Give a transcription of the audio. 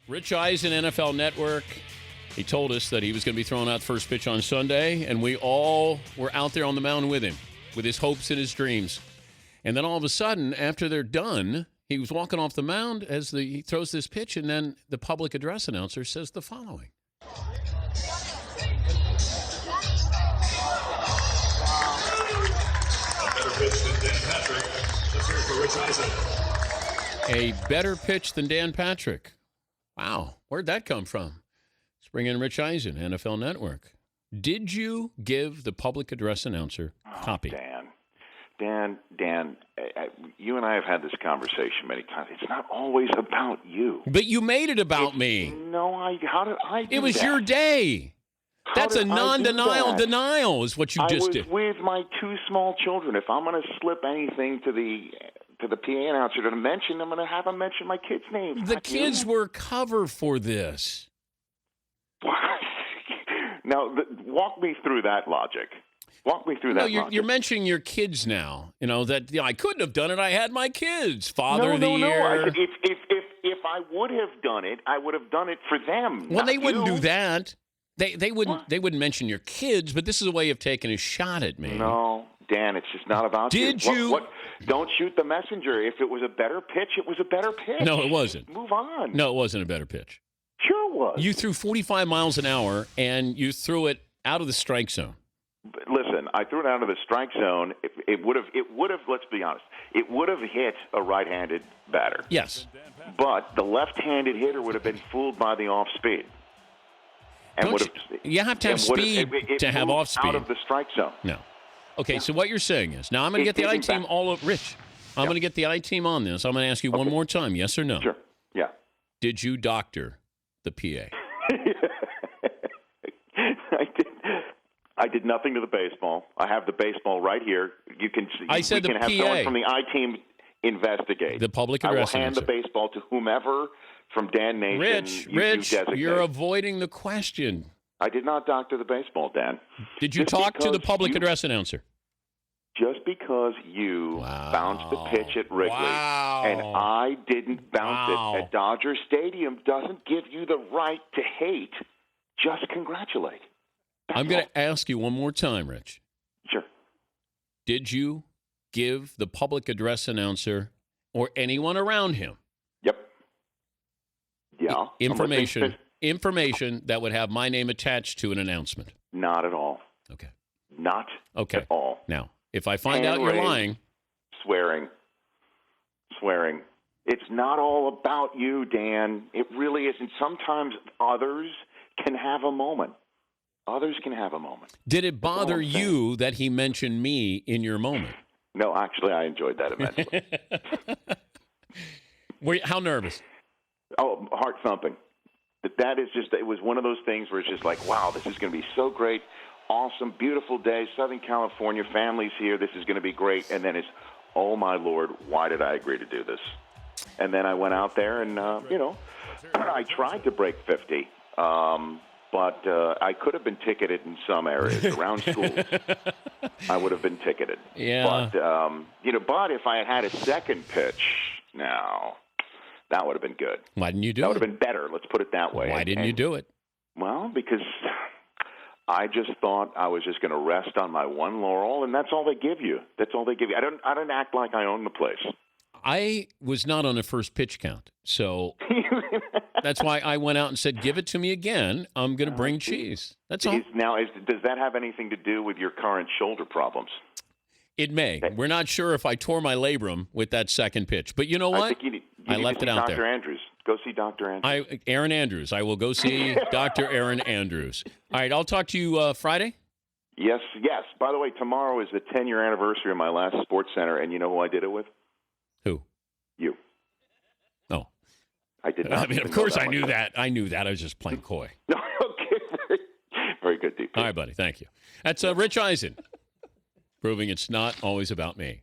Rich Eisen, NFL Network. He told us that he was going to be throwing out first pitch on Sunday, and we all were out there on the mound with him, with his hopes and his dreams. And then all of a sudden, after they're done, he was walking off the mound as he throws this pitch, and then the public address announcer says the following. A better pitch than Dan Patrick. Wow, where'd that come from? Let's bring in Rich Eisen, NFL Network. Did you give the public address announcer copy? Dan, you and I have had this conversation many times. It's not always about you. But you made it about me. No, how did I do that? It was your day. That's a non-denial denial is what you just did. I was with my two small children. If I'm going to slip anything to the PA announcer to mention, I'm going to have him mention my kids' names. The kids were cover for this. Now, walk me through that logic. Walk me through that logic. You're mentioning your kids now. You know, that I couldn't have done it. I had my kids. Father of the year. No. If I would have done it, I would have done it for them. Well, they wouldn't do that. They wouldn't mention your kids, but this is a way of taking a shot at me. No, Dan, it's just not about you. Did you? What? Don't shoot the messenger. If it was a better pitch, it was a better pitch. No, it wasn't. Move on. No, it wasn't a better pitch. Sure it was. You threw 45 miles an hour, and you threw it out of the strike zone. Listen, I threw it out of the strike zone. It would have. Let's be honest. It would have hit a right-handed batter. Yes. But the left-handed hitter would have been fooled by the off speed. And you have to have speed to have off speed. Out of the strike zone. No. Okay, so what you're saying is, now I'm going to get the I-team all over. Rich, I'm going to get the I-team on this. I'm going to ask you one more time, yes or no? Sure, yeah. Did you doctor the PA? I did nothing to the baseball. I have the baseball right here. You can. I said we the can have PA. someone from the I-team investigate. The public address I will hand the baseball to whomever from Dan Nation. Rich, you you're avoiding the question. I did not doctor the baseball, Dan. Did you talk to the public address announcer? Just because you bounced the pitch at Wrigley and I didn't bounce it at Dodger Stadium doesn't give you the right to hate. Just congratulate. I'm going to ask you one more time, Rich. Sure. Did you give the public address announcer or anyone around him information that would have my name attached to an announcement? Not at all. Okay. Not at all. Now, if I find out you're lying. Swearing. It's not all about you, Dan. It really isn't. Sometimes others can have a moment. Did it bother you that he mentioned me in your moment? No, actually, I enjoyed that immensely. How nervous? Oh, heart thumping. That is just, it was one of those things where it's just like, wow, this is going to be so great. Awesome, beautiful day, Southern California, families here, this is going to be great. And then it's, oh, my Lord, why did I agree to do this? And then I went out there and, I tried to break 50, but I could have been ticketed in some areas around schools. I would have been ticketed. Yeah. But if I had had a second pitch now, that would have been good. Why didn't you do it? That would have been better, let's put it that way. Why didn't you do it? Well, because I just thought I was just going to rest on my one laurel, and that's all they give you. I don't act like I own the place. I was not on a first pitch count, so that's why I went out and said, give it to me again. I'm going to bring cheese. That's all. Does that have anything to do with your current shoulder problems? It may. We're not sure if I tore my labrum with that second pitch. But you know what? I think you need left it out Dr. there. Andrews. Go see Dr. Andrews. Aaron Andrews. I will go see Dr. Aaron Andrews. All right, I'll talk to you Friday. Yes. By the way, tomorrow is the 10-year anniversary of my last sports center, and you know who I did it with? Who? You. Oh. I did not. I mean, of course I knew that. I knew that. I was just playing coy. No, okay. Very good, DP. All right, buddy. Thank you. That's Rich Eisen, proving it's not always about me.